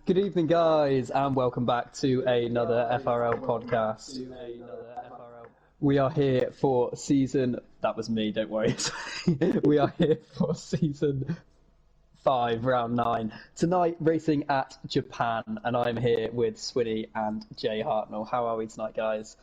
Good evening, guys, and welcome back to another FRL podcast. We are here for season. That was me, don't worry. We are here for season 5, round 9. Tonight, racing at Japan, and I'm here with Swinny and Jay Hartnell. How are we tonight, guys?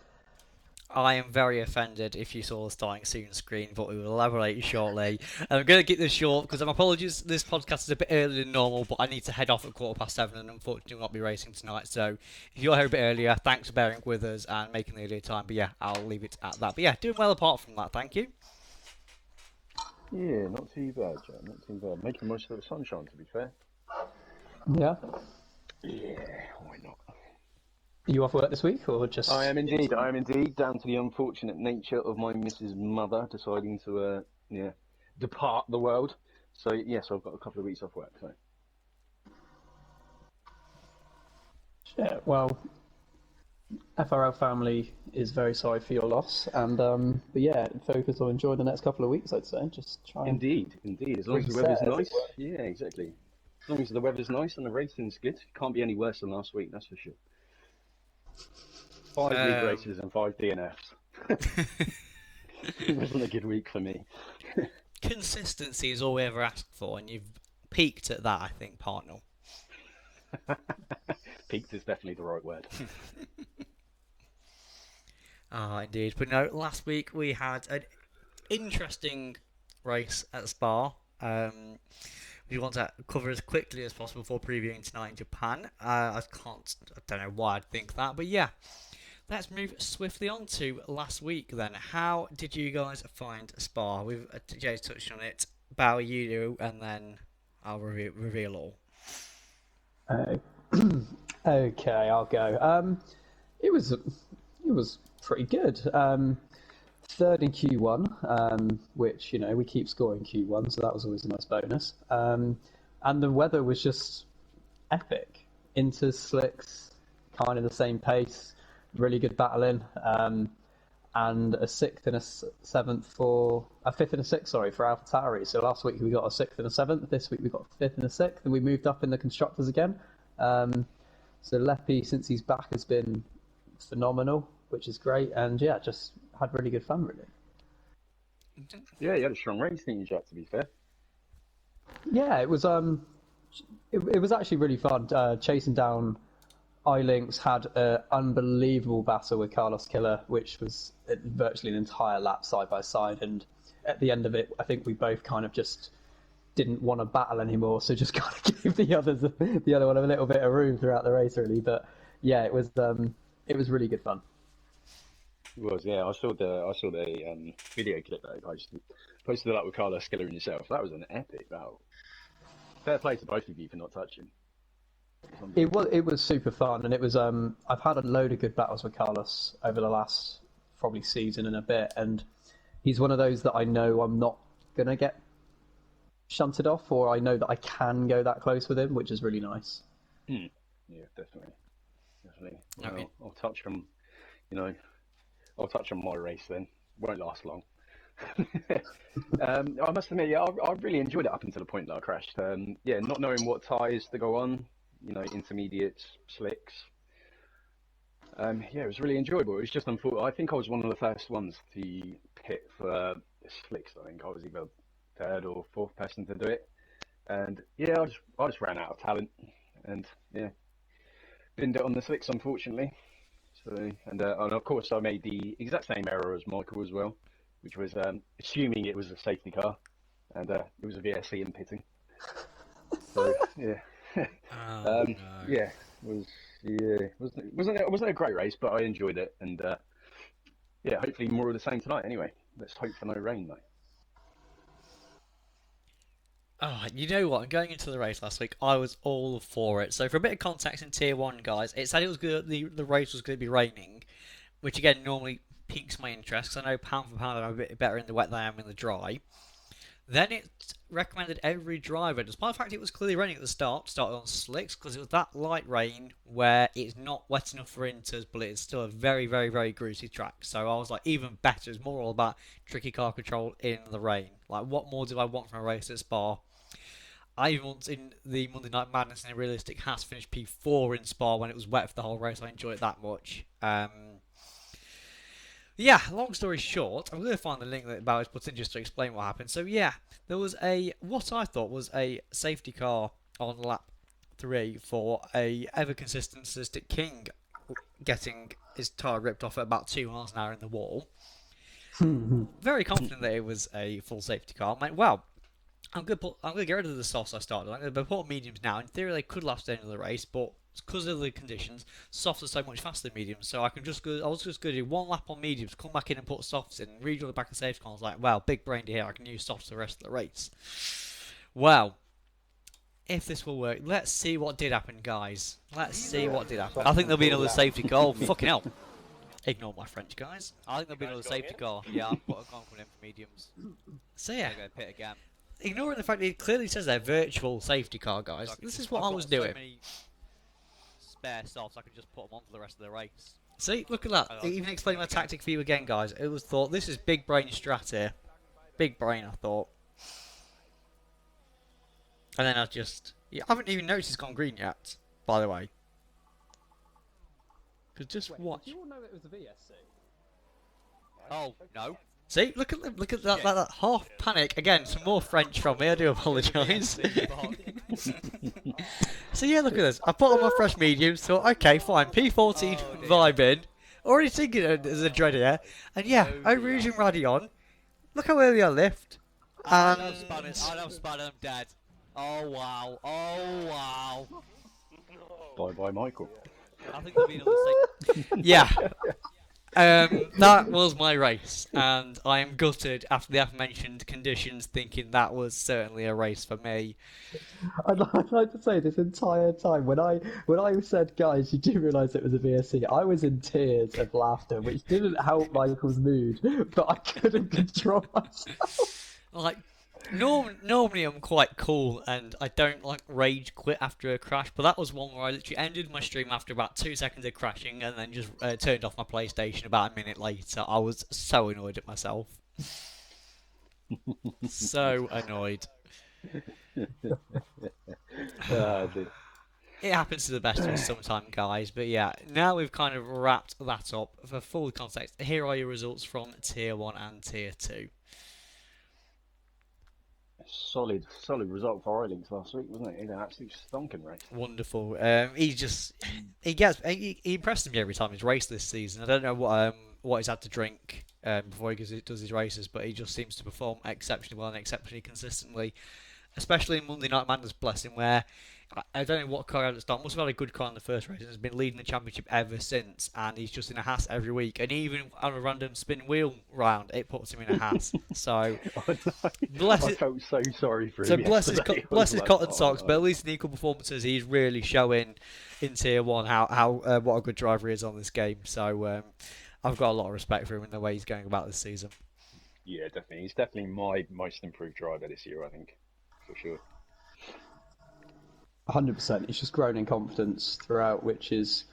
I am very offended if you saw the starting soon screen, but we will elaborate shortly. And I'm going to keep this short because my apologies, this podcast is a bit earlier than normal, but I need to head off at 7:15 and unfortunately will not be racing tonight. So if you're here a bit earlier, thanks for bearing with us and making the earlier time. But yeah, I'll leave it at that. But yeah, doing well apart from that, thank you. Yeah, not too bad, Joe. Not too bad. Making the most of the sunshine, to be fair. Yeah. Yeah, why not? Are you off work this week, or just? I am indeed. I am indeed. Down to the unfortunate nature of my Mrs. Mother deciding to, depart the world. So yes, I've got a couple of weeks off work. So Yeah, well, FRL family is very sorry for your loss, and but yeah, focus on enjoying the next couple of weeks. I'd say just try and indeed. As long as the weather's nice. Yeah, exactly. As long as the weather's nice and the racing's good, can't be any worse than last week. That's for sure. 5 league races and 5 DNFs. It wasn't a good week for me. Consistency is all we ever asked for, and you've peaked at that, I think, partner. Peaked is definitely the right word. Indeed. But no, last week we had an interesting race at Spa. We want to cover as quickly as possible before previewing tonight in Japan. I don't know why I'd think that, but yeah. Let's move swiftly on to last week then. How did you guys find Spa? We've Jay's touched on it. Bowie, you do, and then I'll reveal all. Okay, I'll go. It was pretty good. Third in Q1, which we keep scoring Q1, so that was always a nice bonus. And the weather was just epic. Into slicks, kind of the same pace, really good battling, and a sixth and a seventh for a fifth and a sixth. Sorry, for AlphaTauri. So last week we got a sixth and a seventh. This week we got a fifth and a sixth, and we moved up in the constructors again. So Leppy, since he's back, has been phenomenal, which is great, and yeah, just had really good fun, really. Yeah, you had a strong race, didn't you, Jack, to be fair? Yeah, it was actually really fun. Chasing down iLinks, had an unbelievable battle with Carlos Killer, which was virtually an entire lap side by side, and at the end of it, I think we both kind of just didn't want to battle anymore, so just kind of gave the other one a little bit of room throughout the race, really. But yeah, it was really good fun. It was, yeah. I saw the video clip that I posted that with Carlos Skiller and yourself. That was an epic battle. Fair play to both of you for not touching. It was super fun, and it was I've had a load of good battles with Carlos over the last probably season and a bit, and he's one of those that I know I'm not gonna get shunted off, or I know that I can go that close with him, which is really nice. Yeah, definitely. Well, I'll touch on, I'll touch on my race then. Won't last long. I must admit, yeah, I really enjoyed it up until the point that I crashed. Yeah, not knowing what tyres to go on, intermediates, slicks. Yeah, it was really enjoyable. It was just unfortunate. I think I was one of the first ones to pit for the slicks. I think I was either third or fourth person to do it, and yeah, I just ran out of talent, and yeah, binned it on the slicks, unfortunately. So, and of course, I made the exact same error as Michael as well, which was assuming it was a safety car, and it was a VSC in pitting. So yeah, No. yeah, it wasn't a great race, but I enjoyed it, and yeah, hopefully more of the same tonight. Anyway, let's hope for no rain though. Oh, you know what? Going into the race last week, I was all for it. So, for a bit of context in Tier 1, guys, it said it was good. The race was going to be raining, which again normally piques my interest because I know pound for pound I'm a bit better in the wet than I am in the dry. Then it recommended every driver, despite the fact it was clearly raining at the start, started on slicks because it was that light rain where it's not wet enough for inters, but it's still a very, very, very greasy track. So I was like, even better. It's more all about tricky car control in the rain. Like, what more do I want from a race at Spa? I even once in the Monday Night Madness in a realistic has finished P4 in Spa when it was wet for the whole race. I enjoyed it that much. Yeah, long story short, I'm going to find the link that Bowers put in just to explain what happened. So yeah, there was what I thought was a safety car on lap 3 for a ever consistent Statistic King getting his tyre ripped off at about 2 miles an hour in the wall. Very confident that it was a full safety car. I'm like, well, I'm going to get rid of the softs I started. I'm going to put mediums now. In theory, they could last the end of the race, but because of the conditions, softs are so much faster than mediums. So I was just going to do one lap on mediums, come back in and put softs in, redraw the back of the safety car. I was like, wow, big brain here. I can use softs for the rest of the race. Well, if this will work, let's see what did happen, guys. Let's see what did happen. I think there'll be another safety car. Oh, fucking hell. Ignore my French, guys. I think there'll be another safety car. Yeah, I've got a car coming in for mediums. So yeah. Go pit again. Ignoring the fact that it clearly says they're virtual safety car, guys. This is what I was doing. So many spare softs, I could just put them on for the rest of the race. See, look at that. Even explaining my tactic for you again, guys. It was thought, this is big brain strat here. Big brain, I thought. And then I just... Yeah, I haven't even noticed it's gone green yet, by the way. Because just watch. Did you all know it was a VSC? Oh, no. See, look at that half panic. Again, some more French from me, I do apologise. So yeah, look at this. I put on my fresh mediums, thought, okay, fine, P14 vibe in. Already thinking as a dread here. And yeah, over using Radion. Look how early I lift. I And... love Spanner, I'm dead. Oh, wow. Oh, wow. Bye-bye, Michael. I think there'll be another safety. yeah. That was my race, and I am gutted after the aforementioned conditions, thinking that was certainly a race for me. I'd like to say this entire time when I said, guys, you do realise it was a VSC, I was in tears of laughter, which didn't help Michael's mood, but I couldn't control myself. Like, normally I'm quite cool and I don't like rage quit after a crash, but that was one where I literally ended my stream after about 2 seconds of crashing and then just turned off my PlayStation about a minute later. I was so annoyed at myself. So annoyed. It happens to the best of us sometimes, guys. But yeah, now we've kind of wrapped that up. For full context, here are your results from Tier 1 and Tier 2. Solid result for Ilinks last week, wasn't it? He had an absolute stonking race. Wonderful. He impresses me every time he's raced this season. I don't know what he's had to drink before he does his races, but he just seems to perform exceptionally well and exceptionally consistently, especially in Monday Night Madness, bless him, where I don't know what car had at the start. Must have had a good car in the first race and has been leading the championship ever since. And he's just in a Haas every week. And even on a random spin wheel round, it puts him in a Haas. So, I felt so sorry for him. So bless his cotton socks, no. but at least in equal performances, he's really showing in Tier 1 how what a good driver he is on this game. So I've got a lot of respect for him in the way he's going about this season. Yeah, definitely. He's definitely my most improved driver this year, I think, for sure. 100%. He's just grown in confidence throughout, which is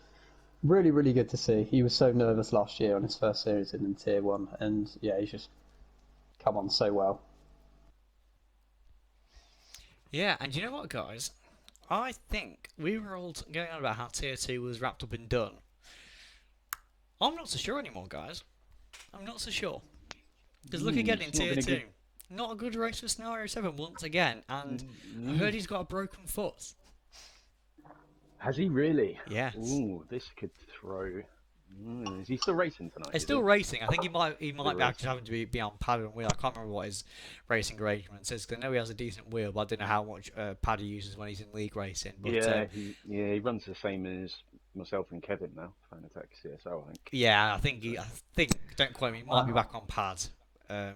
really, really good to see. He was so nervous last year on his first series in Tier 1, and yeah, he's just come on so well. Yeah, and you know what, guys? I think we were all going on about how Tier 2 was wrapped up and done. I'm not so sure anymore, guys. I'm not so sure. Because look again in Tier 2. Not a good race for Scenario 7 once again, and I heard he's got a broken foot. Has he really? Yes. Ooh, this could throw. Is he still racing tonight? It's still racing. I think he might be actually having to be on pad and wheel. I can't remember what his racing arrangement says, because I know he has a decent wheel, but I don't know how much pad he uses when he's in league racing. But, he runs the same as myself and Kevin now, Fan Attack CSL, I think. Yeah, I think don't quote me, he might be back on pad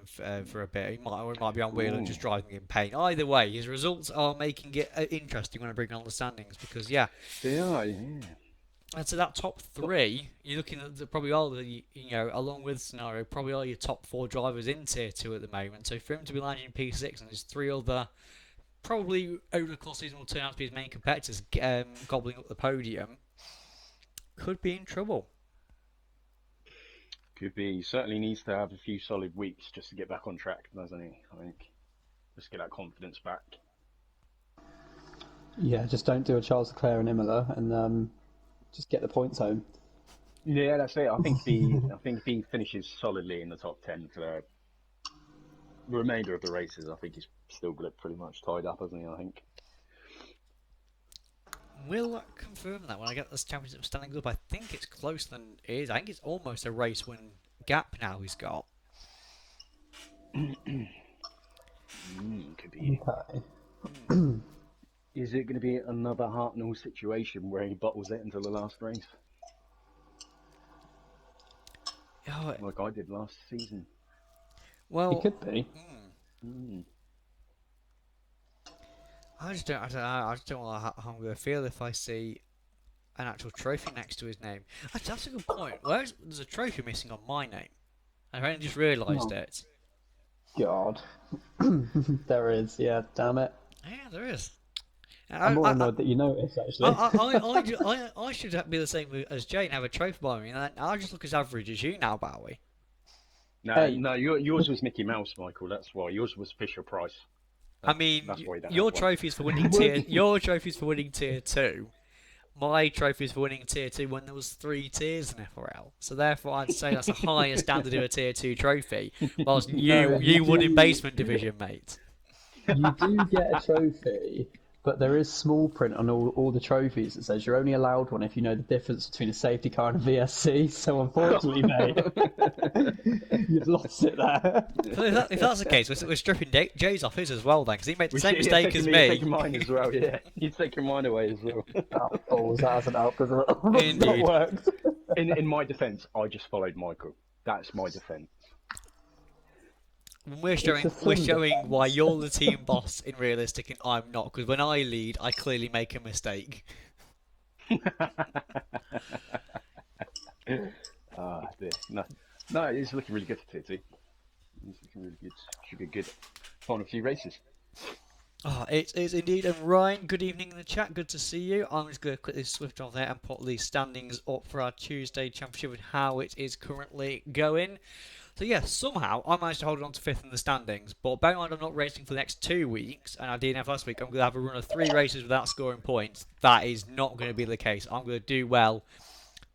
for a bit. He might be on wheel and just driving in pain. Either way, his results are making it interesting when I bring on the standings, because They are, yeah. and so that top 3, you're looking at probably all the, along with Scenario, probably all your top 4 drivers in Tier 2 at the moment. So for him to be landing in P6 and there's 3 other, probably over the course of the season will turn out to be his main competitors gobbling up the podium, could be in trouble. Could be. He certainly needs to have a few solid weeks just to get back on track, doesn't he? I think. Just get that confidence back. Yeah, just don't do a Charles Leclerc and Imola, and just get the points home. Yeah, that's it. I think if he finishes solidly in the top 10 for the remainder of the races, I think he's still got it pretty much tied up, hasn't he? I think. We'll confirm that when I get this championship standings up. I think it's closer than it is. I think it's almost a race win gap now he's got. Could be. Okay. Is it going to be another Hartnell situation where he bottles it until the last race, Oh, like I did last season? well, It could be. I just don't know. I just don't know how I'm going to feel if I see an actual trophy next to his name. That's a good point. There's a trophy missing on my name. I only just realised Oh. it. God. There is, yeah, damn it. Yeah, there is. I'm more annoyed that you noticed, actually. I should be the same as Jay and have a trophy by me, and I just look as average as you now, Bowie. No, Hey. no, yours was Mickey Mouse, Michael. That's why yours was Fisher Price. I mean, That's why you don't your have one. trophies for winning tier 2. My trophies for winning tier 2 when there was 3 tiers in FRL. So therefore, I'd say that's a higher standard of a tier 2 trophy. Whilst you won in basement division, mate. You do get a trophy, but there is small print on all the trophies that says you're only allowed one if you know the difference between a safety car and a VSC. So unfortunately, mate, you've lost it there. So if that's the case, we're stripping Jay's off his as well then, because he made the same You're mistake as taking- me. You're taking mine as well, yeah. You're taking mine away as well. Oh, balls, that hasn't helped as well. It's not Indeed. worked. In my defence, I just followed Michael. That's my defence. We're showing a fun why you're the team boss in realistic and I'm not, because when I lead, I clearly make a mistake. Dear. No, it's looking really good for tier 2. It's looking really good. Should be a good final few races. Oh, it is indeed. And Ryan, good evening in the chat. Good to see you. I'm just going to quickly swift off there and put the standings up for our Tuesday championship and how it is currently going. So yeah, somehow I managed to hold on to 5th in the standings, but bear in mind I'm not racing for the next 2 weeks, and I DNF last week. I'm going to have a run of 3 races without scoring points. That is not going to be the case. I'm going to do well.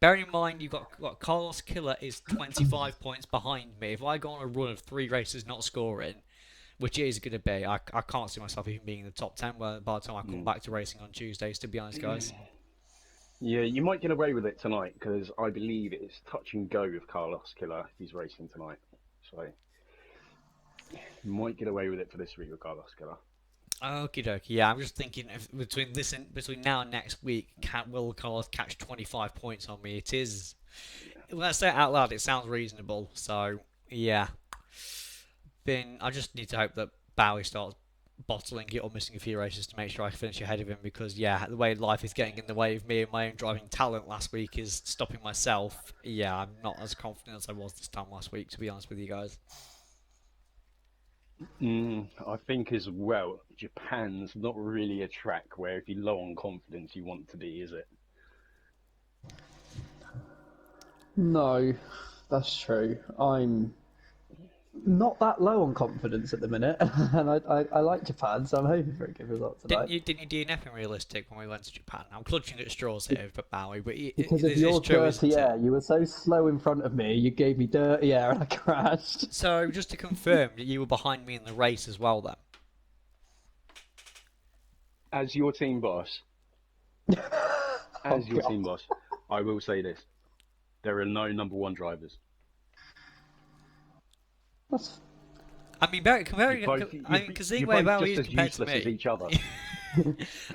Bearing in mind you've got Carlos Killer is 25 points behind me. If I go on a run of 3 races not scoring, which it is going to be, I can't see myself even being in the top 10 by the time I come back to racing on Tuesdays, to be honest, guys. Yeah, you might get away with it tonight because I believe it's touch and go with Carlos Killer if he's racing tonight. So you might get away with it for this week with Carlos Killer. Okie dokie. Yeah, I'm just thinking if between now and next week, will Carlos catch 25 points on me? It is. When I say it out loud, it sounds reasonable. So yeah. I just need to hope that Bowie starts bottling it or missing a few races to make sure I finish ahead of him, because yeah, the way life is getting in the way of me and my own driving talent last week is stopping myself. Yeah, I'm not as confident as I was this time last week, to be honest with you guys. I think as well, Japan's not really a track where if you're low on confidence you want to be, is it? No, that's true. I'm not that low on confidence at the minute, and I like Japan, so I'm hoping for a good result tonight. Didn't you DNF in realistic when we went to Japan? I'm clutching at straws here for Bowie, but Because of it's your true, isn't dirty it? air, you were so slow in front of me, you gave me dirty air and I crashed. So just to confirm that you were behind me in the race as well, then. As your team boss, team boss, I will say this: there are no number 1 drivers. That's... I mean, because the you're way both Bowie just is as compared to useless as me. each other.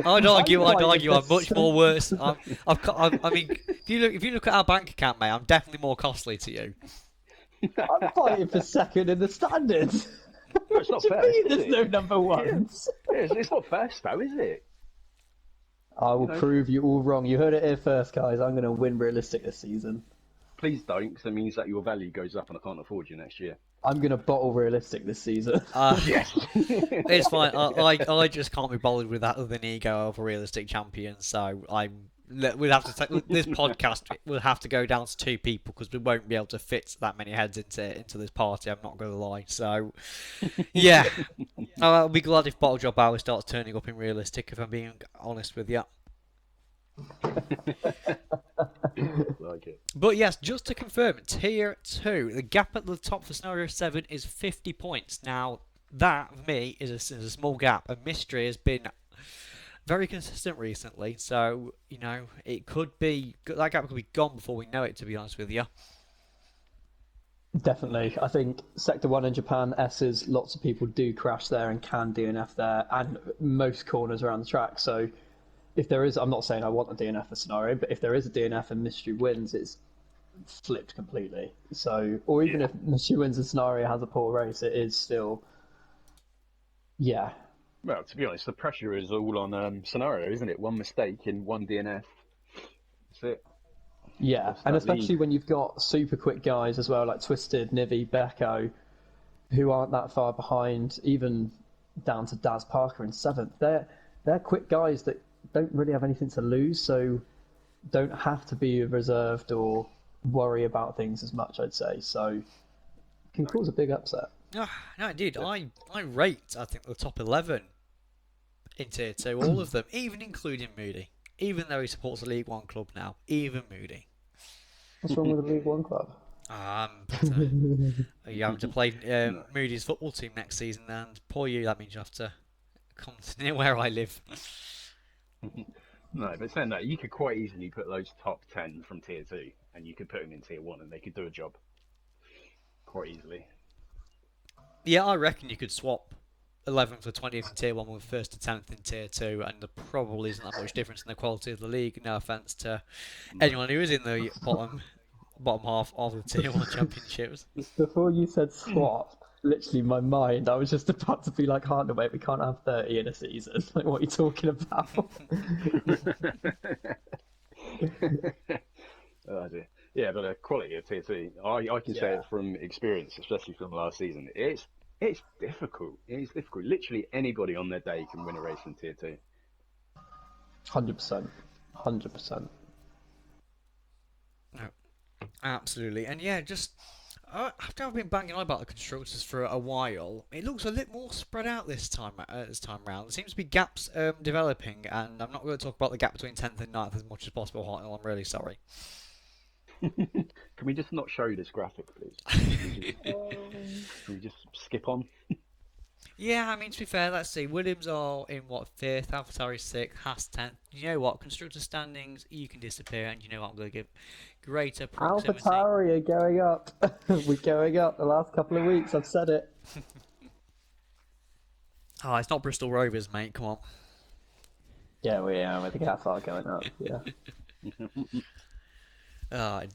I'd argue. I'm quite much more worse. I mean, if you look at our bank account, mate, I'm definitely more costly to you. I'm fighting for second in the standings. No, it's not What do fair. you mean Is there's it? no number ones? It's not fair, though, is it? I will You know- prove you all wrong. You heard it here first, guys. I'm going to win realistic this season. Please don't, because it means that your value goes up and I can't afford you next year. I'm going to bottle realistic this season. Yes. It's fine. I just can't be bothered with that other than ego of a realistic champion. So I'm We'll have to take this podcast. We'll have to go down to 2 people because we won't be able to fit that many heads into this party. I'm not going to lie. So, yeah, I'll be glad if Bottle Job Bowie starts turning up in realistic. If I'm being honest with you. Like it. But yes, just to confirm, tier 2, the gap at the top for scenario 7 is 50 points. Now, that for me is a small gap. And Mystery has been very consistent recently, so it could be that gap could be gone before we know it. To be honest with you, Definitely. I think Sector 1 in Japan, S's, lots of people do crash there and can DNF there, and most corners around the track. So if there is, I'm not saying I want a DNF scenario, but if there is a DNF and Mystery wins, it's flipped completely. So, or even if Mystery wins a scenario, has a poor race, it is still, yeah. Well, to be honest, the pressure is all on Scenario, isn't it? One mistake in one DNF. That's it. Yeah, That's and that especially lead. when you've got super quick guys as well, like Twisted, Nivi, Becco, who aren't that far behind, even down to Daz Parker in 7th. They're quick guys that don't really have anything to lose, so don't have to be reserved or worry about things as much, I'd say. So can cause a big upset. no, indeed, I rate I think the top 11 in tier 2, all of them, even including Moody, even though he supports the League One club now, even Moody. What's wrong with the League One club? But, you having to play Moody's football team next season, and poor you, that means you have to come near where I live. No, but saying that, you could quite easily put those top 10 from tier 2, and you could put them in tier 1, and they could do a job quite easily. Yeah, I reckon you could swap 11th to 20th in tier 1 with 1st to 10th in tier 2, and there probably isn't that much difference in the quality of the league. No offence to anyone who is in the bottom half of the tier 1 championships. Before you said swap, literally my mind, I was just about to be like, hard wait, we can't have 30 in a season. Like, what are you talking about? Oh, dear. Yeah, but the quality of tier 2, I can say it from experience, especially from last season. It's difficult. It's difficult. Literally anybody on their day can win a race in tier 2. 100%. 100%. No, absolutely. And yeah, just after I've been banging on about the constructors for a while, it looks a little more spread out this time round. There seems to be gaps developing, and I'm not going to talk about the gap between 10th and 9th as much as possible, Hartnell. I'm really sorry. Can we just not show this graphic, please? Can we just skip on? Yeah, I mean, to be fair, let's see. Williams are in, 5th, AlphaTauri 6th, Haas 10th. You know what? Constructor standings, you can disappear, and you know what? I'm going to give greater proximity. AlphaTauri are going up. We're going up the last couple of weeks, I've said it. Oh, it's not Bristol Rovers, mate. Come on. Yeah, we are. With the gas are going up, yeah.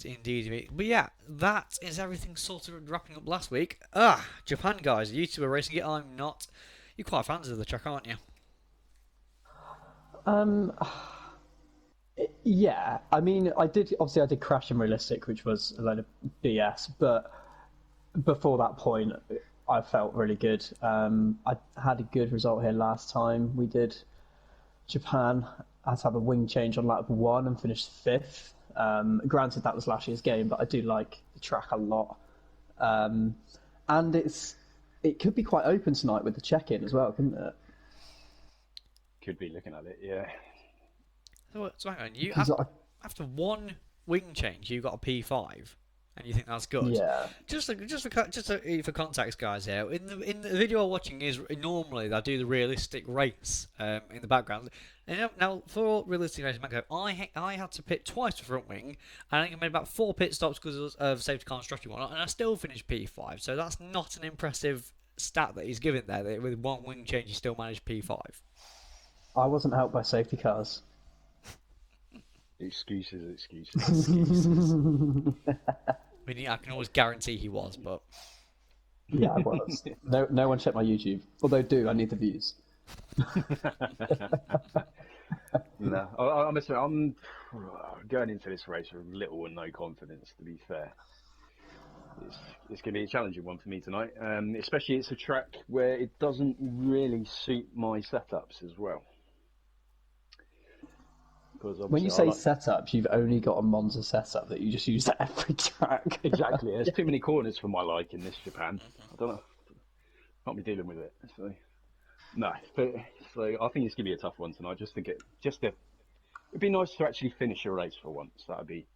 Indeed. But yeah, that is everything sort of wrapping up last week. Japan, guys. You two are racing it. I'm not. You're quite fans of the track, aren't you? Yeah, I mean, I did crash in realistic, which was a load of BS, but before that point, I felt really good. I had a good result here last time. We did Japan. I had to have a wing change on lap 1 and finished 5th. Granted, that was last year's game, but I do like the track a lot. And it could be quite open tonight with the check-in as well, couldn't it? Could be looking at it, yeah. So hang on, you 'Cause after one wing change, you got a P5, and you think that's good. Yeah. Just for context, guys. Here in the video I'm watching is normally I do the realistic race in the background. And now for realistic race, I had to pit twice for front wing, and I think I made about 4 pit stops because of safety car and strategy and whatnot, and I still finished P5. So that's not an impressive stat that he's given there. That with one wing change, he still managed P5. I wasn't helped by safety cars. Excuses. I mean, I can always guarantee he was, but Yeah, I was. No one checked my YouTube. Although, I need the views. No, I'm going into this race with little or no confidence, to be fair. It's going to be a challenging one for me tonight, especially it's a track where it doesn't really suit my setups as well. because When you obviously say setups, you've only got a Monza setup that you just use at every track. exactly. There's too many corners for my liking this Japan. I don't know. Can't be dealing with it. So no, but so I think it's gonna be a tough one tonight. It'd be nice to actually finish a race for once. I'd be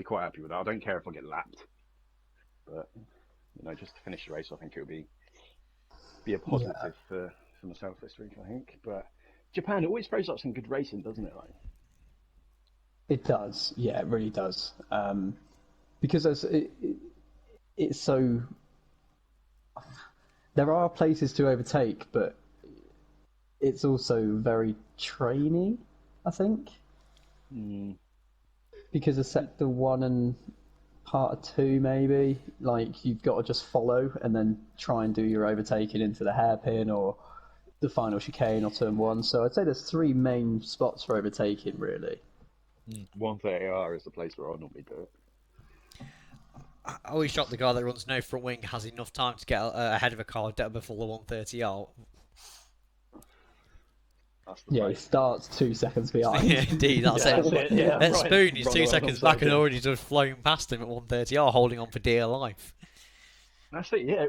quite happy with that. I don't care if I get lapped, but just to finish the race, I think it would be a positive for myself this week. I think, but Japan always throws up some good racing, doesn't it? Like It does, yeah, it really does. Because it's so. There are places to overtake, but it's also very trainy, I think. Because of sector 1 and part of 2, maybe, like you've got to just follow and then try and do your overtaking into the hairpin or the final chicane or turn 1. So I'd say there's 3 main spots for overtaking, really. 130R is the place where I normally do it. I always shocked the guy that runs no front wing has enough time to get ahead of a car before the 130R. Yeah, he starts 2 seconds behind. Yeah, indeed, that's it. Yeah, That right. Spoon is 2 seconds back and yeah. already just flown past him at 130R, holding on for dear life. That's it. Yeah,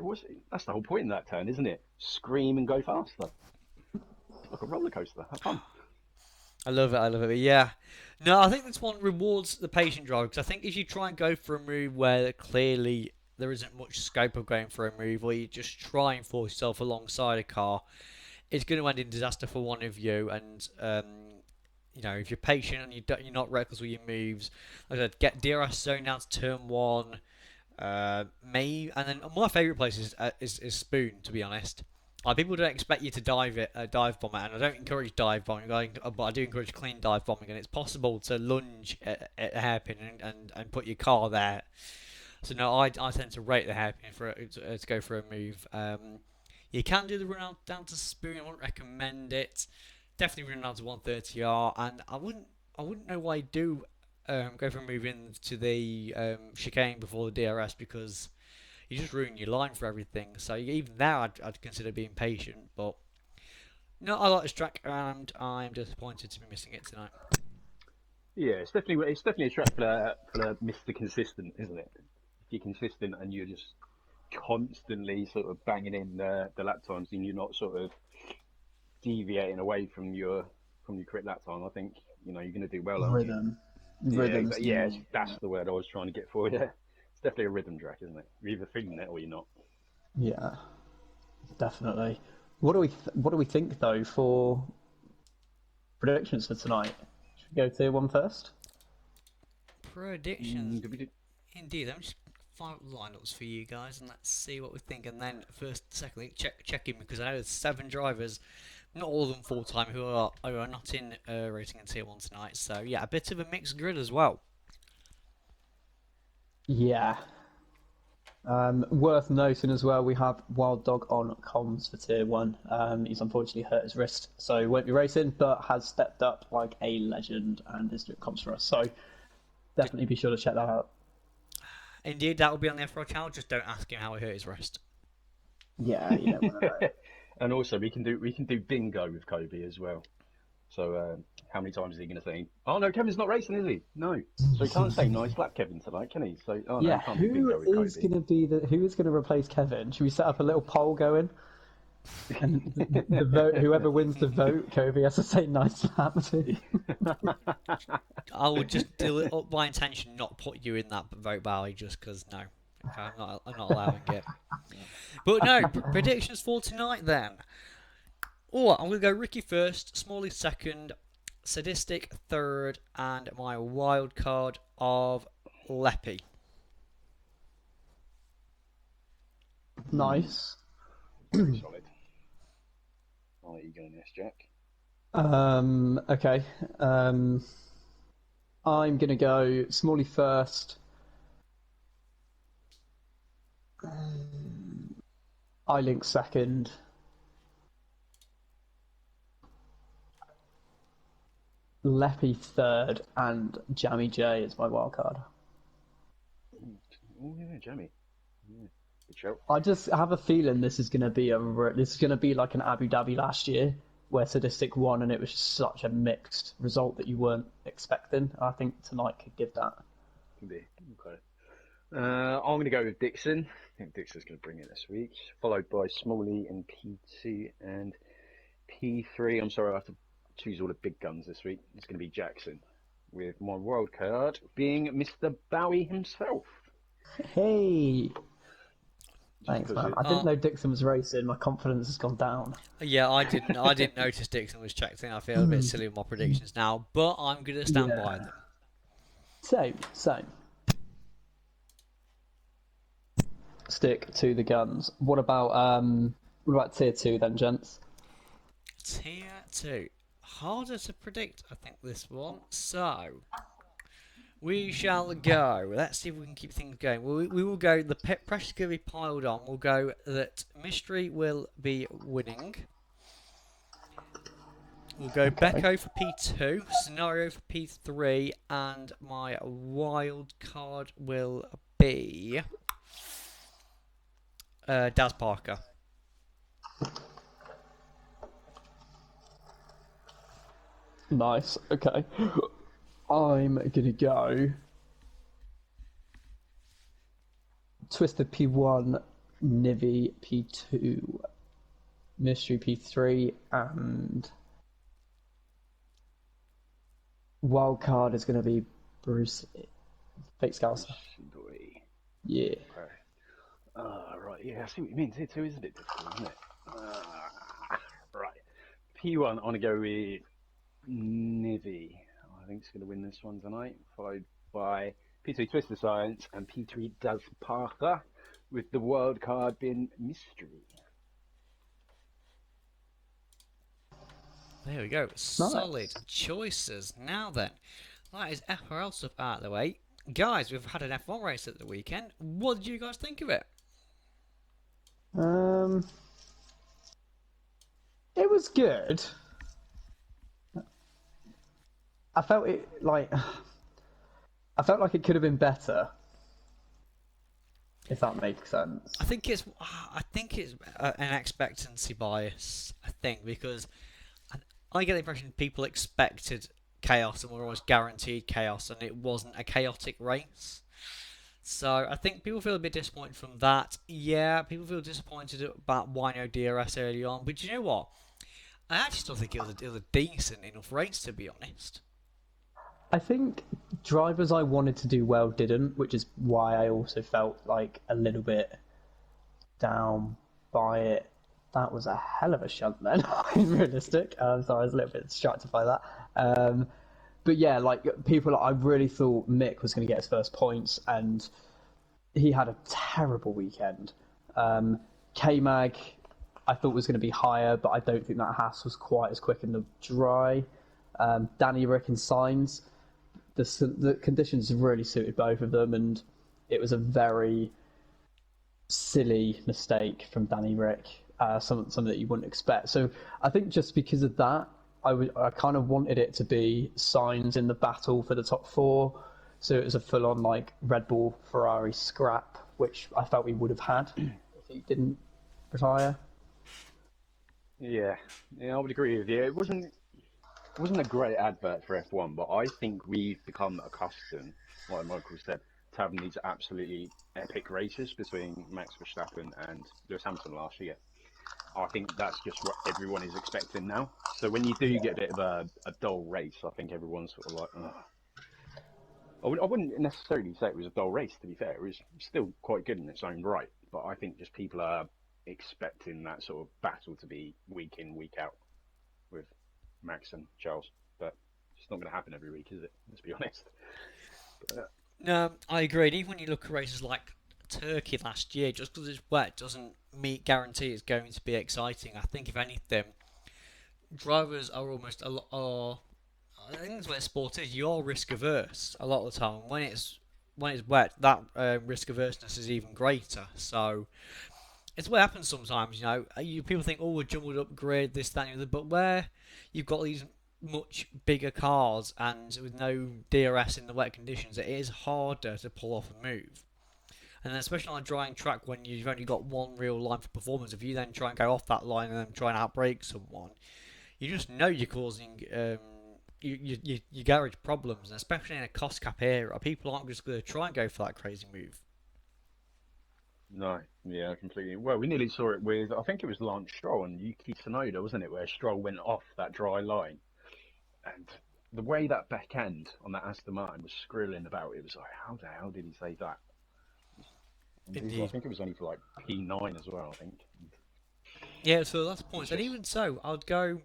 that's the whole point in that turn, isn't it? Scream and go faster. It's like a roller coaster. Have fun. I love it, but yeah. No, I think this one rewards the patient driver, because I think if you try and go for a move where clearly there isn't much scope of going for a move, or you just try and force yourself alongside a car, it's going to end in disaster for one of you. And if you're patient and you're not reckless with your moves, like I said, get DRS zone down to turn 1. And then my favourite place is Spoon, to be honest. Like, people don't expect you to dive bomb it, and I don't encourage dive bombing, but I do encourage clean dive bombing, and it's possible to lunge at a hairpin and put your car there. So no, I tend to rate the hairpin to go for a move. You can do the run out down to Spoon. I wouldn't recommend it. Definitely run down to 130R, and I wouldn't know why you do go for a move into the chicane before the DRS, because you just ruin your line for everything. So even there, I'd consider being patient. But no, I like this track, and I'm disappointed to be missing it tonight. Yeah, it's definitely a track for Mr. Consistent, isn't it? If you're consistent and you're just constantly sort of banging in the lap times, and you're not sort of deviating away from your correct lap time, I think you're going to do well. Rhythm. Yeah, that's the word I was trying to get for. Yeah, it's definitely a rhythm track, isn't it? You're either feeling it or you're not. Yeah, definitely. What do we think though for predictions for tonight? Should we go tier 1 first? Predictions. Indeed, let me just find out lineups for you guys and let's see what we think. And then secondly, check in, because I know there's 7 drivers, not all of them full time, who are not in racing in tier 1 tonight. So yeah, a bit of a mixed grid as well. Yeah. Worth noting as well, we have Wild Dog on comms for tier 1. He's unfortunately hurt his wrist, so won't be racing, but has stepped up like a legend and is doing comms for us. So definitely be sure to check that out. Indeed, that will be on the F4 channel. Just don't ask him how he hurt his wrist. Yeah, you don't want to know. And also, we can do bingo with Kobe as well. So how many times is he going to say, "Oh no, Kevin's not racing, is he?" No, so he can't say nice lap Kevin tonight, can he? So yeah, can't do bingo with who is Kobe. who is going to replace Kevin? Should we set up a little poll going? And the vote, whoever wins the vote, Kobe has to say nice lap to. I would just do it up by intention, not put you in that vote, Bowie, just because no, I'm not allowing it. But no, predictions for tonight then. Oh, I'm going to go Ricky first, Smalley second, Sadistic third, and my wild card of Leppy. Nice. Pretty solid. I'll let you go next, Jack. Okay. I'm gonna go Smalley first. iLink second. Leppy third, and Jammy J is my wild card. Oh yeah, Jammy. Yeah. Good show. I just have a feeling this is gonna be like an Abu Dhabi last year, where Sadistic won, and it was just such a mixed result that you weren't expecting. I think tonight could give that. Could be. Okay. I'm going to go with Dixon. I think Dixon's going to bring it this week, followed by Smalley in P2 and P3. I'm sorry, I have to choose all the big guns this week. It's going to be Jackson, with my wild card being Mr. Bowie himself. Hey, thanks, because man. it- I didn't know Dixon was racing. My confidence has gone down. Yeah, I didn't. I didn't notice Dixon was checked in. I feel a bit silly with my predictions now, but I'm gonna stand by them. Same. Stick to the guns. What about tier 2 then, gents? Tier 2. Harder to predict, I think, this one. So, we shall go. Let's see if we can keep things going. We will go, the pressure's going to be piled on. We'll go that Mystery will be winning. We'll go Becco for P2, Scenario for P3, and my wild card will be Daz Parker. Nice. Okay. I'm gonna go Twisted P1, Nivy P2, Mystery P3, and wild card is gonna be Bruce Fake Scouser. Boy. Yeah. Okay. Right, yeah, I see what you mean. Tier 2 is a bit difficult, isn't it? Right. P1, I'm going to go with Nivy. I think it's going to win this one tonight, followed by P2 Twister Science and P3 Daz Parker, with the wild card being Mystery. There we go. Solid choices. Now then, that is FRL stuff out of the way. Guys, we've had an F1 race at the weekend. What did you guys think of it? It was good. I felt like it could have been better, if that makes sense. I think it's an expectancy bias. I think because I get the impression people expected chaos and were almost guaranteed chaos, and it wasn't a chaotic race. So I think people feel a bit disappointed from that. Yeah, people feel disappointed about Wino DRS early on, but you know what? I actually still think it was a decent enough race, to be honest. I think drivers I wanted to do well didn't, which is why I also felt like a little bit down by it. That was a hell of a shunt then, in realistic. So I was a little bit distracted by that. But yeah, like I really thought Mick was going to get his first points, and he had a terrible weekend. K-Mag, I thought was going to be higher, but I don't think that Haas was quite as quick in the dry. Danny Rick and Sainz, the conditions really suited both of them, and it was a very silly mistake from Danny Rick, something that you wouldn't expect. So I think just because of that, I kind of wanted it to be Sainz in the battle for the top 4, so it was a full-on like Red Bull Ferrari scrap, which I felt we would have had if he didn't retire. Yeah, I would agree with you. It wasn't a great advert for F1, but I think we've become accustomed, like Michael said, to having these absolutely epic races between Max Verstappen and Lewis Hamilton last year. I think that's just what everyone is expecting now. So when you do get a bit of a dull race, I think everyone's sort of like, ugh. I wouldn't necessarily say it was a dull race, to be fair. It was still quite good in its own right. But I think just people are expecting that sort of battle to be week in, week out with Max and Charles. But it's not going to happen every week, is it? Let's be honest. No, I agree. And even when you look at races like Turkey last year, just because it's wet doesn't guarantee it's going to be exciting. I think if anything, drivers are almost I think that's what sport is. You're risk averse a lot of the time. When it's wet, that risk averseness is even greater. So it's what happens sometimes. People think, oh, we're jumbled up grid, this, that, and the other. But where you've got these much bigger cars and with no DRS in the wet conditions, it is harder to pull off a move. And then especially on a drying track when you've only got one real line for performance, if you then try and go off that line and then try and outbrake someone, you just know you're causing your garage problems, and especially in a cost cap era, people aren't just going to try and go for that crazy move. No, yeah, completely. Well, we nearly saw it with, I think it was Lance Stroll and Yuki Tsunoda, wasn't it, where Stroll went off that dry line. And the way that back end on that Aston Martin was scribbling about, it was like, how the hell did he say that? I Indeed. think it was only for like P9 as well, I think. Yeah, so that's the It was point. And just, even so, I'd go.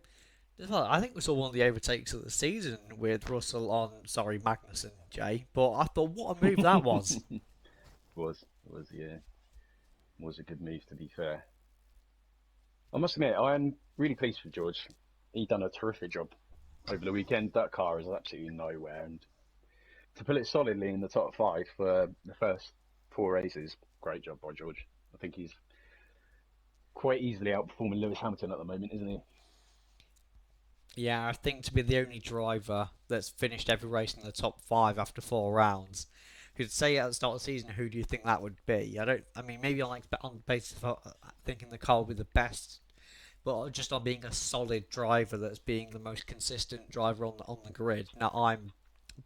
Well, I think we saw one of the overtakes of the season with Russell on, sorry, Magnussen, Jay. But I thought, what a move that was. yeah, was a good move to be fair. I must admit, I am really pleased with George. He done a terrific job over the weekend. That car is absolutely nowhere, and to put it solidly in the top five for the first four races, great job by George. I think he's quite easily outperforming Lewis Hamilton at the moment, isn't he? Yeah, I think to be the only driver that's finished every race in the top five after 4 rounds. Could say at the start of the season, who do you think that would be? I don't. I mean, maybe on the basis of thinking the car will be the best, but just on being a solid driver that's being the most consistent driver on the grid. Now I'm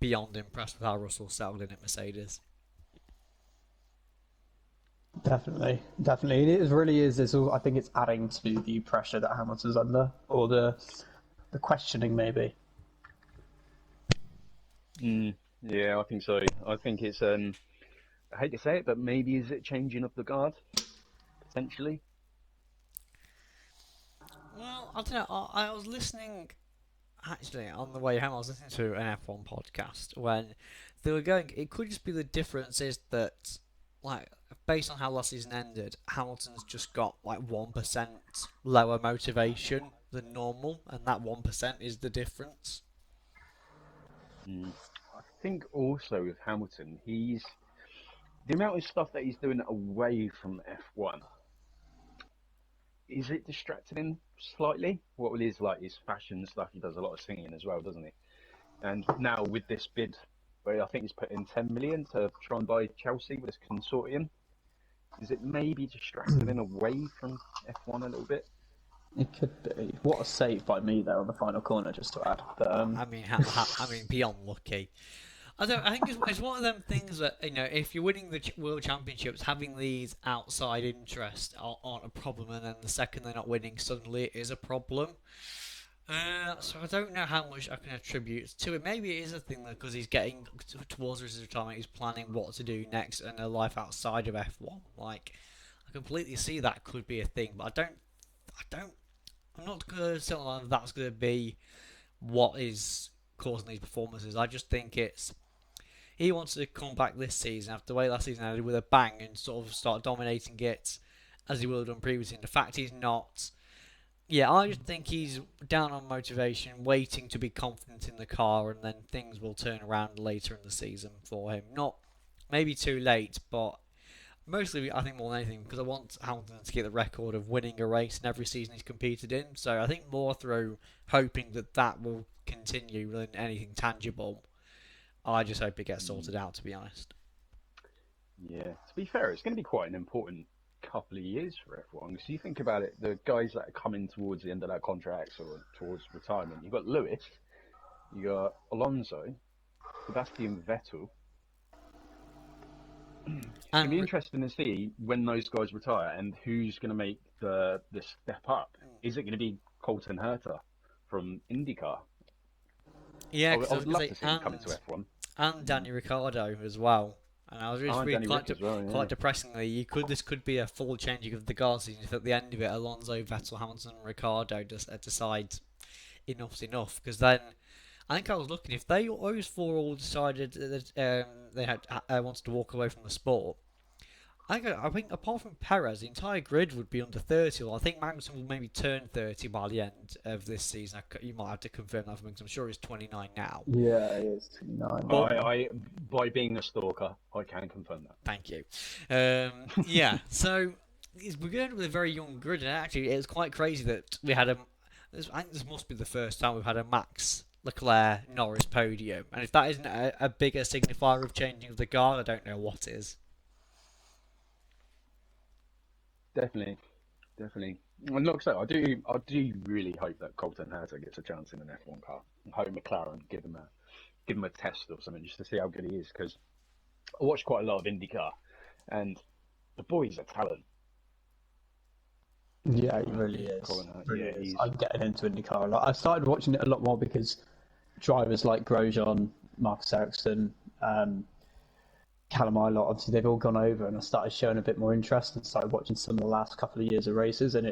beyond impressed with how Russell settled in at Mercedes. Definitely, definitely. It really is. It's all, I think it's adding to the pressure that Hamilton's under, or the questioning maybe. Yeah, I think so. I think it's I hate to say it, but maybe is it changing of the guard potentially? Well, I don't know. I was listening actually on the way home. I was listening to an F1 podcast when they were going. It could just be the difference is that, like, based on how last season ended, Hamilton's just got like 1% lower motivation than normal, and that 1% is the difference. I think also with Hamilton, he's the amount of stuff that he's doing away from F1. Is it distracting him slightly? What with his fashion stuff, he does a lot of singing as well, doesn't he? And now with this bid, where I think he's put in 10 million to try and buy Chelsea with this consortium, is it maybe distracting him away from F1 a little bit? It could be. What a save by me there on the final corner, just to add. But I mean, beyond lucky. I don't. I think it's one of them things that if you're winning the world championships, having these outside interests aren't a problem, and then the second they're not winning, suddenly it is a problem. So I don't know how much I can attribute to it. Maybe it is a thing though, because he's getting towards his retirement. He's planning what to do next and a life outside of F1. Like, I completely see that could be a thing, but I'm not going to say that's going to be what is causing these performances. I just think he wants to come back this season after the way last season ended with a bang and sort of start dominating it as he would have done previously. And the fact he's not. Yeah, I just think he's down on motivation, waiting to be confident in the car, and then things will turn around later in the season for him. Not maybe too late, but mostly I think more than anything because I want Hamilton to get the record of winning a race in every season he's competed in. So I think more through hoping that will continue than anything tangible. I just hope it gets sorted out, to be honest. Yeah, to be fair, it's going to be quite an important couple of years for F1 because you think about it, the guys that are coming towards the end of their contracts or towards retirement, you've got Lewis, you got Alonso, Sebastian Vettel. It's going to be interesting to see when those guys retire and who's going to make the step up. Is it going to be Colton Herta from IndyCar? Yeah, I because I would was love going to to see say, him coming to F1. and Danny Ricciardo as well. And I was just And reading Danny Rick as well, yeah. quite depressingly. This could be a full changing of the guard season if at the end of it Alonso, Vettel, Hamilton, and Ricciardo just decide enough's enough. Because then I think I was looking if those four all decided that they had wanted to walk away from the sport. I think apart from Perez, the entire grid would be under 30. Well, I think Magnussen will maybe turn 30 by the end of this season. You might have to confirm that for me because I'm sure he's 29 now. yeah, it is 29. I by being a stalker, I can confirm that. Thank you. Yeah, so we're going with a very young grid, and actually, it was quite crazy that we had I think this must be the first time we've had a Max Leclerc Norris podium, and if that isn't a bigger signifier of changing of the guard, I don't know what is. Definitely. And like I say, I do really hope that Colton Herta gets a chance in an F1 car. I hope McLaren give him a test or something just to see how good he is. Because I watch quite a lot of IndyCar, and the boy's a talent. Yeah, he really is. Colin Hurta, Really yeah, is. he's I'm getting into IndyCar a lot. I started watching it a lot more because drivers like Grosjean, Marcus Ericsson, Callum Ilott, obviously they've all gone over, and I started showing a bit more interest and started watching some of the last couple of years of races, and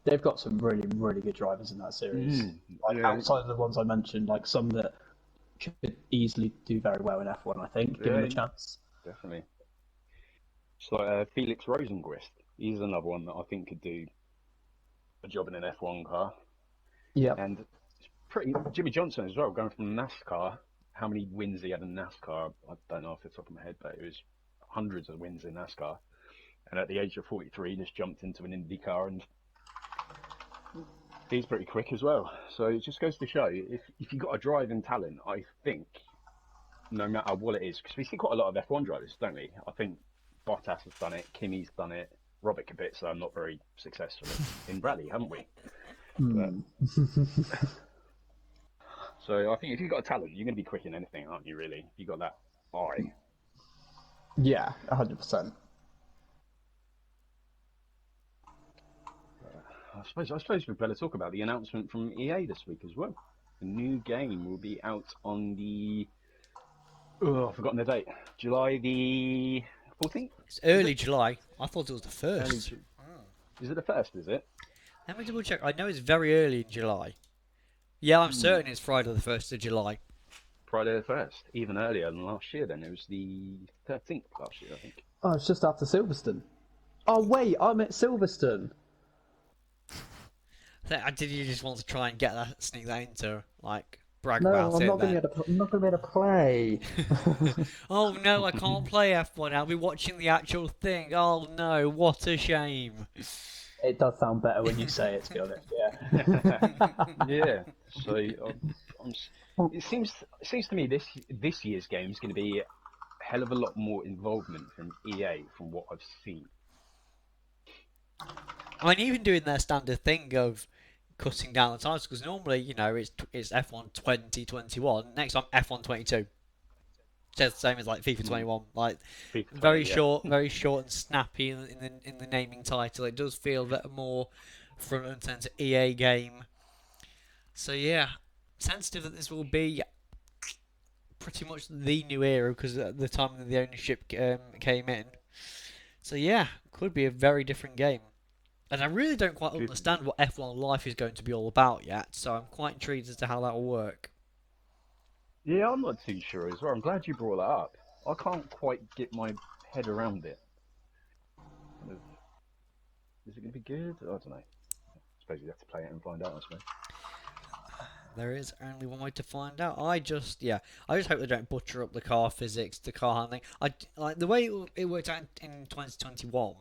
they've got some really, really good drivers in that series. Like yeah, outside of the ones I mentioned, like some that could easily do very well in F1, I think, given yeah, the chance. definitely. It's like Felix Rosenqvist. He's another one that I think could do a job in an F1 car. Yep. And it's pretty Jimmy Johnson as well, going from NASCAR. How many wins he had in NASCAR? I don't know off the top of my head, but it was hundreds of wins in NASCAR. And at the age of 43, he just jumped into an Indy car, and he's pretty quick as well. So it just goes to show, if you've got a driving talent, I think no matter what it is, because we see quite a lot of F1 drivers, don't we? I think Bottas has done it, Kimi's done it, Robert Kubica not very successfully in rally, haven't we? But, so I think if you've got a talent, you're going to be quick in anything, aren't you? Really, if you've got that eye. Yeah, 100%. I suppose we better talk about the announcement from EA this week as well. The new game will be out on the I've forgotten the date. July the 14th. It's early July. I thought it was the Early 1st. Is it the first? Is it? Let me double check. I know it's very early in July. Yeah, I'm certain it's Friday the 1st of July. Friday the 1st. Even earlier than last year. Then it was the 13th last year, I think. Oh, it's just after Silverstone. Oh, wait, I'm at Silverstone. Did you just want to try and sneak that into, like, brag No, about I'm it not going then? to be able to play. Oh no, I can't play F1. I'll be watching the actual thing. Oh no, what a shame. It does sound better when you say it, to be honest, yeah. Yeah. So it seems to me this year's game is going to be a hell of a lot more involvement from EA from what I've seen. I mean, even doing their standard thing of cutting down the times, because normally, it's F1 2021. Next time, F1 22. It's the same as like FIFA 21. Like FIFA 20, very yeah. short, very short and snappy in the naming title. It does feel that more front and center EA game. So yeah, sensitive that this will be pretty much the new era because at the time that the ownership came in. So yeah, could be a very different game. And I really don't quite understand what F1 Life is going to be all about yet, so I'm quite intrigued as to how that will work. Yeah, I'm not too sure as well. I'm glad you brought that up. I can't quite get my head around it. Is it going to be good? I don't know. I suppose you have to play it and find out, I suppose. There is only one way to find out. I just hope they don't butcher up the car physics, the car handling. I like the way it worked out in 2021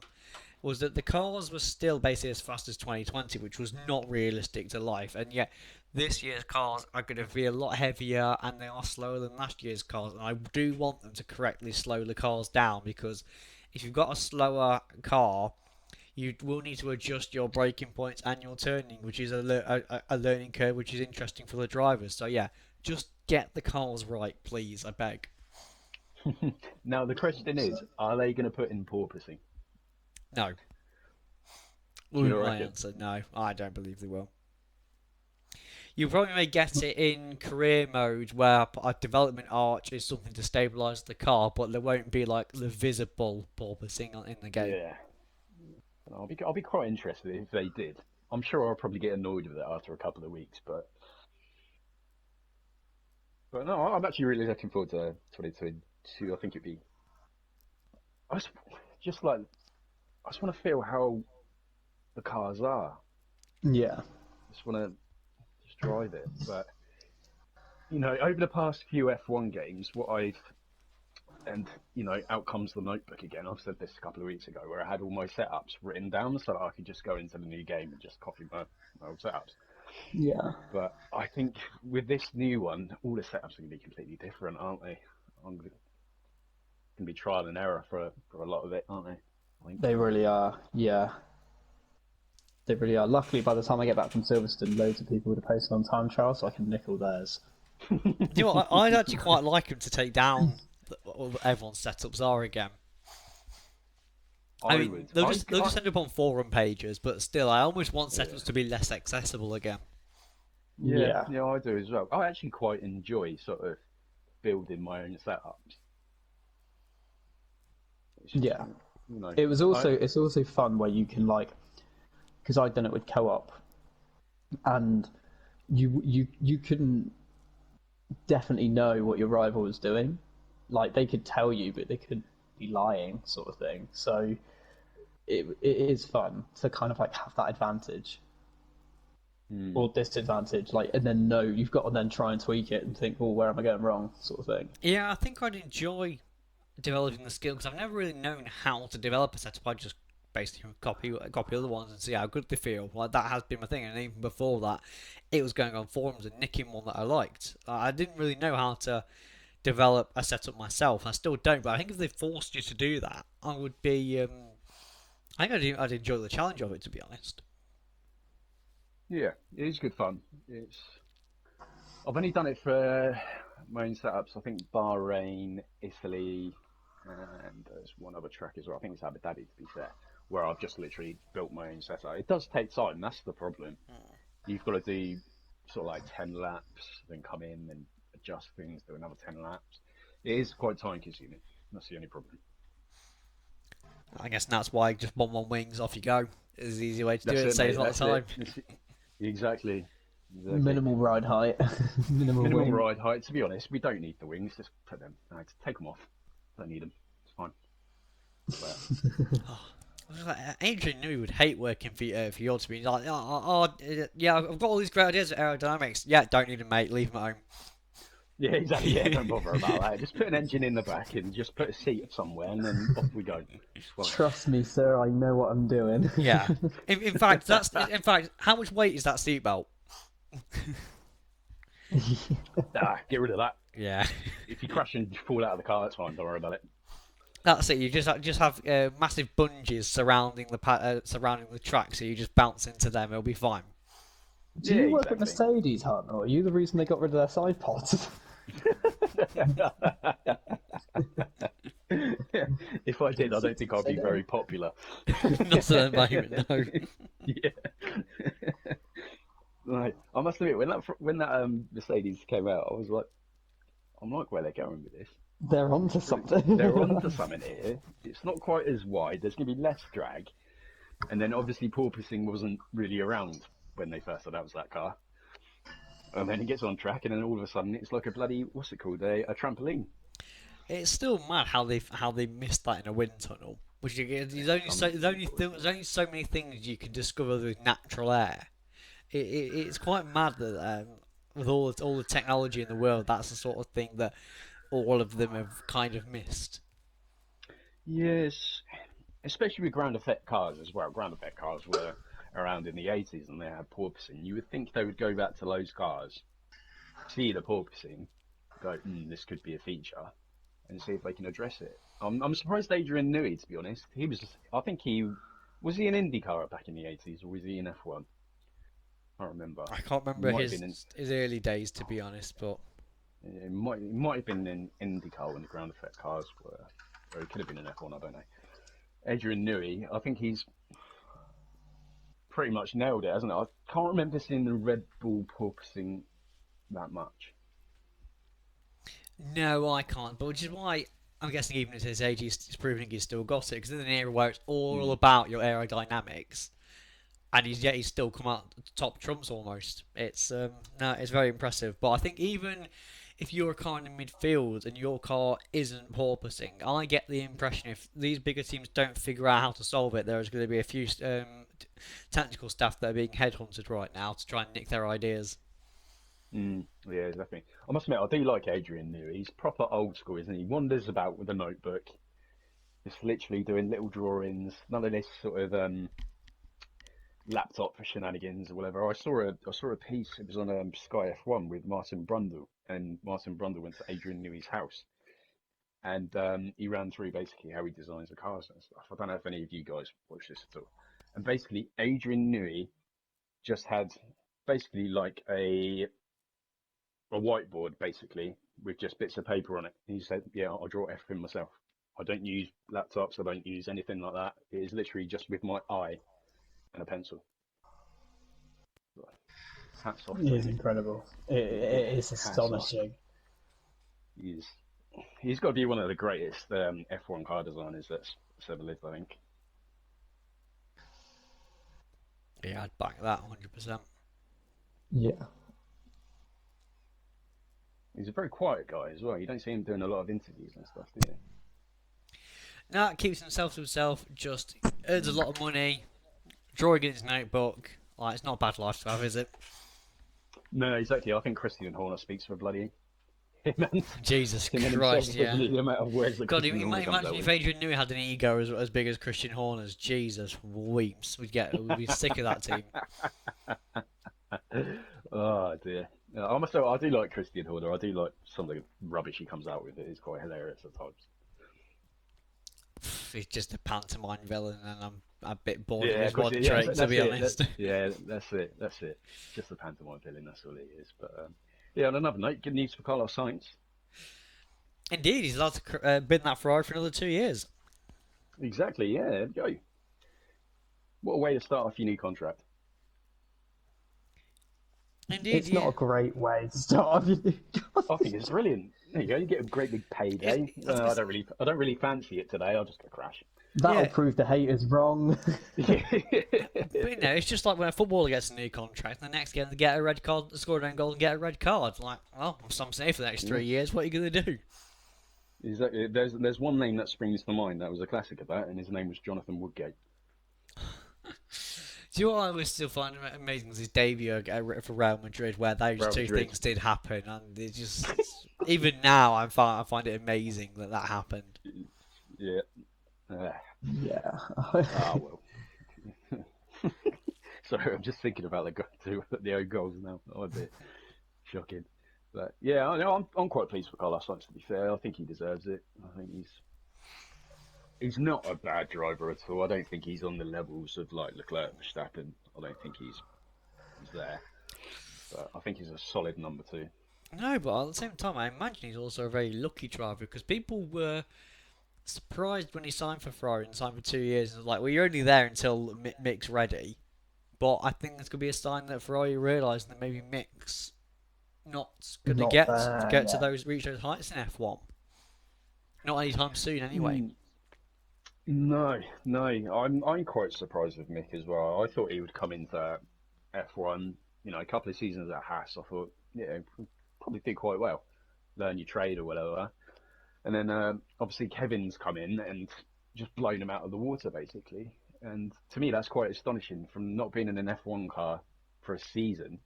was that the cars were still basically as fast as 2020, which was not realistic to life, and yet this year's cars are going to be a lot heavier and they are slower than last year's cars. And I do want them to correctly slow the cars down because if you've got a slower car, you will need to adjust your braking points and your turning, which is a learning curve, which is interesting for the drivers. So yeah, just get the cars right, please. I beg. Now the question is, are they going to put in porpoising? No. Do you My reckon? answer, no. I don't believe they will. You probably may get it in career mode where a development arch is something to stabilise the car, but there won't be like the visible porpoising in the game. Yeah. I'll be quite interested if they did. I'm sure I'll probably get annoyed with it after a couple of weeks, but no, I'm actually really looking forward to 2022. I think it'd be. I just, just like I just want to feel how the cars are. Yeah. I just want to just drive it. But over the past few F1 games, out comes the notebook again. I've said this a couple of weeks ago, where I had all my setups written down so that I could just go into the new game and just copy my old setups. Yeah. But I think with this new one, all the setups are going to be completely different, aren't they? I'm going to be trial and error for a lot of it, aren't they? I think. They really are, yeah. They really are. Luckily, by the time I get back from Silverstone, loads of people would have posted on time trial, so I can nickel theirs. You know what? I'd actually quite like him to take down what everyone's setups are again. I mean, would. they'll just end up on forum pages, but still, I almost want setups to be less accessible again. Yeah, I do as well. I actually quite enjoy sort of building my own setups. It's just, Yeah. you know, It's also fun where you can because I'd done it with co-op, and you couldn't definitely know what your rival was doing. Like they could tell you, but they could be lying, sort of thing. So it is fun to kind of have that advantage or disadvantage, and then know you've got to then try and tweak it and think, well, where am I going wrong, sort of thing. Yeah, I think I'd enjoy developing the skill because I've never really known how to develop a setup. I just basically copy other ones and see how good they feel. Like that has been my thing, and even before that, it was going on forums and nicking one that I liked. I didn't really know how to develop a setup myself. I still don't, but I think if they forced you to do that, I would be. I think I'd enjoy the challenge of it, to be honest. yeah, it is good fun. I've only done it for my own setups. I think Bahrain, Italy, and there's one other track as well. I think it's Abu Dhabi, to be fair, where I've just literally built my own setup. It does take time. That's the problem. You've got to do sort of like 10 laps, then come in and adjust things, do another 10 laps. It is quite time consuming. That's the only problem. I guess that's why just bomb on wings, off you go. Is the easy way to do That's it. it, Saves mate. a lot of time. Exactly. Minimal ride height, minimal wing. ride height. To be honest, we don't need the wings. Just put them. Take them off. Don't need them. It's fine. Adrian knew he would hate working for your team. He's like, yeah, I've got all these great ideas of aerodynamics. Yeah, don't need them, mate. Leave them at home. Yeah, exactly. Yeah, don't bother about that. Just put an engine in the back and just put a seat somewhere, and then off we go. Trust me, sir. I know what I'm doing. Yeah. In fact, how much weight is that seatbelt? Get rid of that. Yeah. If you crash and fall out of the car, that's fine. Don't worry about it. That's it. You just have massive bungees surrounding the track, so you just bounce into them. It'll be fine. Do you work at Mercedes, Hunt, or are you the reason they got rid of their side pods? If I did, I don't think I'd be very popular. Not at the moment, no. Yeah. Right. I must admit, when that Mercedes came out, I'm like, where they're going with this. They're onto something. They're onto something here. It's not quite as wide. There's going to be less drag, and then obviously porpoising wasn't really around when they first announced that car. And then it gets on track, and then all of a sudden it's like a bloody what's it called? A trampoline. It's still mad how they missed that in a wind tunnel. Which there's only so many things you can discover with natural air. It's quite mad that with all the technology in the world, that's the sort of thing that all of them have kind of missed. Yes, especially with ground effect cars as well. Ground effect cars were around in the 80s and they had porpoising. You would think they would go back to those cars, see the porpoising, go, this could be a feature, and see if they can address it. I'm surprised Adrian Newey, to be honest. I think was he in IndyCar back in the 80s, or was he in F1? I can't remember. I can't remember his early days, to be honest, but it might have been in IndyCar when the ground effect cars were, or it could have been in F1. I don't know. Adrian Newey, I think he's pretty much nailed it, hasn't it? I can't remember seeing the Red Bull porpoising that much. No, I can't. But which is why I'm guessing even at his age, he's proving he's still got it. Because in an era where it's all about your aerodynamics, and he's still come out top trumps almost. It's it's very impressive. But I think even if you're a car in the midfield and your car isn't porpoising, I get the impression if these bigger teams don't figure out how to solve it, there's going to be a few technical staff that are being headhunted right now to try and nick their ideas. Yeah, definitely. I must admit, I do like Adrian Newey. He's proper old school, isn't he? He wanders about with a notebook, just literally doing little drawings. None of this sort of laptop for shenanigans or whatever. I saw a piece. It was on Sky F1 with Martin Brundle, and Martin Brundle went to Adrian Newey's house, and he ran through basically how he designs the cars and stuff. I don't know if any of you guys watch this at all. and basically Adrian Newey just had basically like a whiteboard basically with just bits of paper on it. And he said, "Yeah, I'll draw everything myself. I don't use laptops. I don't use anything like that. It is literally just with my eye and a pencil." Hats off It to is him. incredible. Yeah, It is hats off. astonishing. He's got to be one of the greatest F1 car designers that's ever lived, I think. Yeah, I'd back that 100%. Yeah. He's a very quiet guy as well. You don't see him doing a lot of interviews and stuff, do you? No, keeps himself to himself, just earns a lot of money, drawing in his notebook. Like, it's not a bad life to have, is it? No, exactly. I think Christian Horner speaks for bloody him and Jesus him and Christ, himself, yeah. doesn't he? The amount of words that God, Christian Horner comes imagine out if with. Adrian Newey had an ego as big as Christian Horner's. Jesus weeps. We'd be sick of that team. Oh dear. I must say, I do like Christian Horner. I do like some of the rubbish he comes out with. It is quite hilarious at times. He's just a pantomime villain, and I'm a bit bored Yeah, of his of course, one yeah, trait, that's to be it. honest. Yeah, that's it. That's it. Just a pantomime villain. That's all it is. But yeah, on another note, good news for Carlos Sainz. Indeed, he's allowed to bid that Ferrari for another 2 years. Exactly. Yeah, there we go. What a way to start off your new contract. Indeed, It's not a great way to start. I think it's brilliant. There you go. You get a great big payday. I don't really fancy it today. I'll just go crash. That'll Yeah. prove the haters wrong. But it's just like when a footballer gets a new contract, and the next game they get a red card, score an own goal, and get a red card. Like, well, I'm safe for the next 3 years. What are you going to do? Exactly. There's one name that springs to mind that was a classic of that, and his name was Jonathan Woodgate. Do you know what I always still find amazing is his debut for Real Madrid, where those Real two Madrid. things did happen, and it just even now I find it amazing that happened. Yeah. Yeah. Well. Sorry, I'm just thinking about the own goals now. Oh, a bit shocking. But yeah, I'm quite pleased with Carlos Sainz, to be fair. I think he deserves it. I think he's not a bad driver at all. I don't think he's on the levels of like Leclerc, Verstappen. I don't think he's there. But I think he's a solid number 2. No, but at the same time, I imagine he's also a very lucky driver because people were surprised when he signed for Ferrari and signed for 2 years. And like, well, you're only there until Mick's ready. But I think this could be a sign that Ferrari realised that maybe Mick's not going to reach those heights in F1. Not anytime soon, anyway. No. I'm quite surprised with Mick as well. I thought he would come into F1, a couple of seasons at Haas. I thought, yeah, probably did quite well, learn your trade or whatever. And then obviously Kevin's come in and just blown him out of the water basically. And to me, that's quite astonishing, from not being in an F1 car for a season,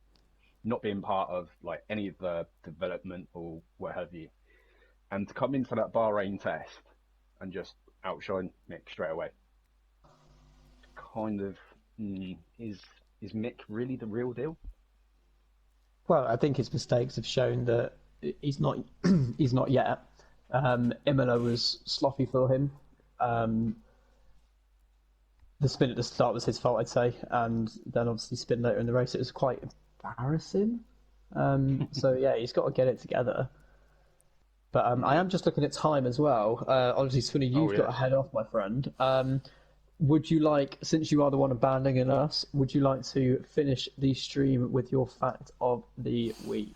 not being part of like any of the development or what have you, and to come into that Bahrain test and just outshine Mick straight away. Kind of, is Mick really the real deal? Well, I think his mistakes have shown that he's not. He's not yet. Imola was sloppy for him. The spin at the start was his fault, I'd say, and then obviously spin later in the race, it was quite embarrassing. So yeah, he's got to get it together. But I am just looking at time as well. Obviously, Swinny, you've got to head off, my friend. Would you like, since you are the one abandoning us, would you like to finish the stream with your fact of the week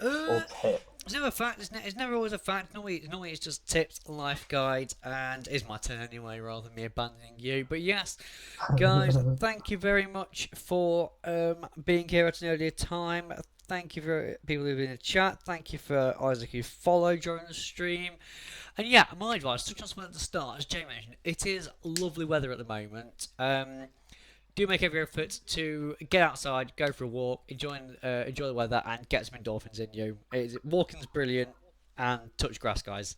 or tip? It's never a fact. It's never always a fact. Normally it's just tips, life guides, and it's my turn anyway, rather than me abandoning you. But yes, guys, thank you very much for being here at an earlier time. Thank you for people who've been in the chat. Thank you for Isaac who followed during the stream. And yeah, my advice, touch on something at the start, as Jay mentioned, it is lovely weather at the moment. Do make every effort to get outside, go for a walk, enjoy the weather, and get some endorphins in you. Walking's brilliant, and touch grass, guys.